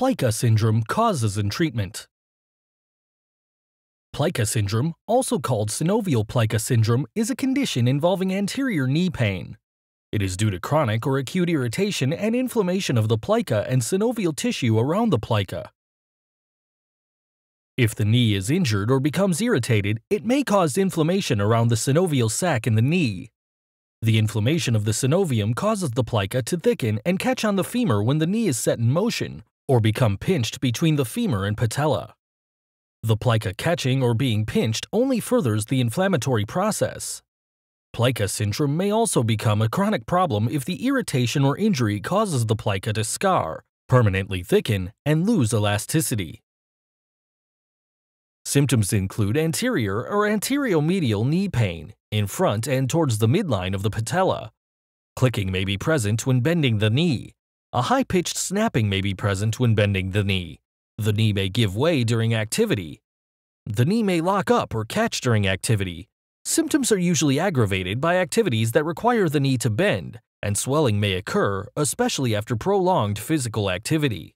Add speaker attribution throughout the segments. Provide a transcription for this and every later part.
Speaker 1: Plica Syndrome causes and treatment. Plica Syndrome, also called synovial plica syndrome, is a condition involving anterior knee pain. It is due to chronic or acute irritation and inflammation of the plica and synovial tissue around the plica. If the knee is injured or becomes irritated, it may cause inflammation around the synovial sac in the knee. The inflammation of the synovium causes the plica to thicken and catch on the femur when the knee is set in motion, or become pinched between the femur and patella. The plica catching or being pinched only furthers the inflammatory process. Plica syndrome may also become a chronic problem if the irritation or injury causes the plica to scar, permanently thicken, and lose elasticity. Symptoms include anterior or anteriomedial knee pain, in front and towards the midline of the patella. Clicking may be present when bending the knee. A high-pitched snapping may be present when bending the knee. The knee may give way during activity. The knee may lock up or catch during activity. Symptoms are usually aggravated by activities that require the knee to bend, and swelling may occur, especially after prolonged physical activity.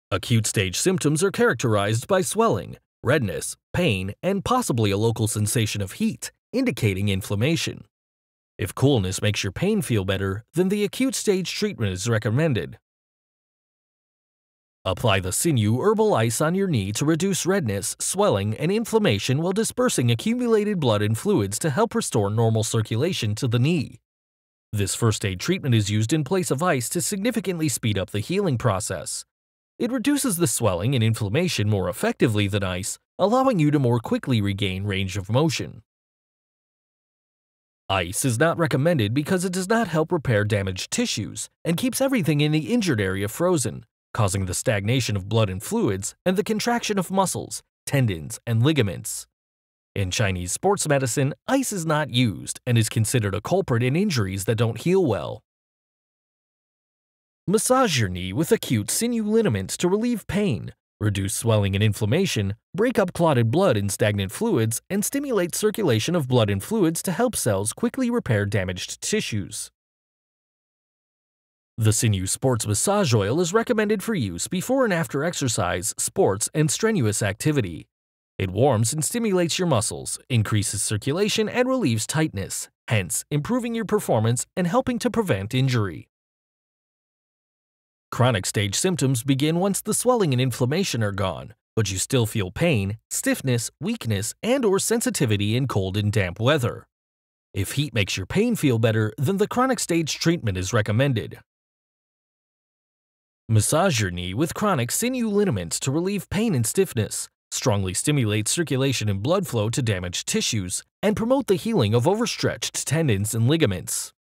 Speaker 1: Acute stage symptoms are characterized by swelling, redness, pain, and possibly a local sensation of heat, indicating inflammation. If coolness makes your pain feel better, then the acute stage treatment is recommended. Apply the Sinew herbal ice on your knee to reduce redness, swelling, and inflammation while dispersing accumulated blood and fluids to help restore normal circulation to the knee. This first aid treatment is used in place of ice to significantly speed up the healing process. It reduces the swelling and inflammation more effectively than ice, allowing you to more quickly regain range of motion. Ice is not recommended because it does not help repair damaged tissues and keeps everything in the injured area frozen, causing the stagnation of blood and fluids and the contraction of muscles, tendons, and ligaments. In Chinese sports medicine, ice is not used and is considered a culprit in injuries that don't heal well. Massage your knee with acute sinew liniments to relieve pain, reduce swelling and inflammation, break up clotted blood and stagnant fluids, and stimulate circulation of blood and fluids to help cells quickly repair damaged tissues. The Sinew Sports Massage Oil is recommended for use before and after exercise, sports, and strenuous activity. It warms and stimulates your muscles, increases circulation, and relieves tightness, hence improving your performance and helping to prevent injury. Chronic stage symptoms begin once the swelling and inflammation are gone, but you still feel pain, stiffness, weakness, and/or sensitivity in cold and damp weather. If heat makes your pain feel better, then the chronic stage treatment is recommended. Massage your knee with chronic sinew liniments to relieve pain and stiffness, strongly stimulate circulation and blood flow to damaged tissues, and promote the healing of overstretched tendons and ligaments.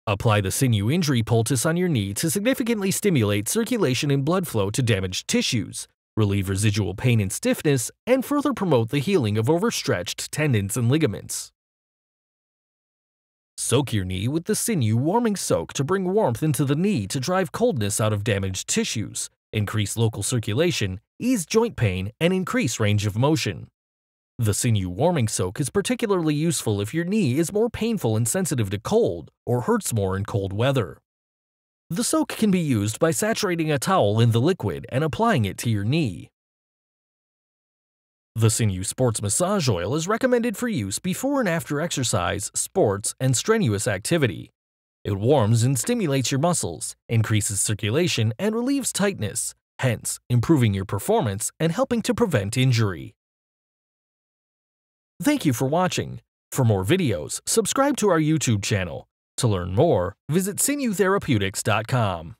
Speaker 1: Apply the Sinew Injury Poultice on your knee to significantly stimulate circulation and blood flow to damaged tissues, relieve residual pain and stiffness, and further promote the healing of overstretched tendons and ligaments. Soak your knee with the Sinew Warming Soak to bring warmth into the knee to drive coldness out of damaged tissues, increase local circulation, ease joint pain, and increase range of motion. The Sinew Warming Soak is particularly useful if your knee is more painful and sensitive to cold or hurts more in cold weather. The soak can be used by saturating a towel in the liquid and applying it to your knee. The Sinew Sports Massage Oil is recommended for use before and after exercise, sports, and strenuous activity. It warms and stimulates your muscles, increases circulation, and relieves tightness, hence improving your performance and helping to prevent injury. Thank you for watching. For more videos, subscribe to our YouTube channel. To learn more, visit sinewtherapeutics.com.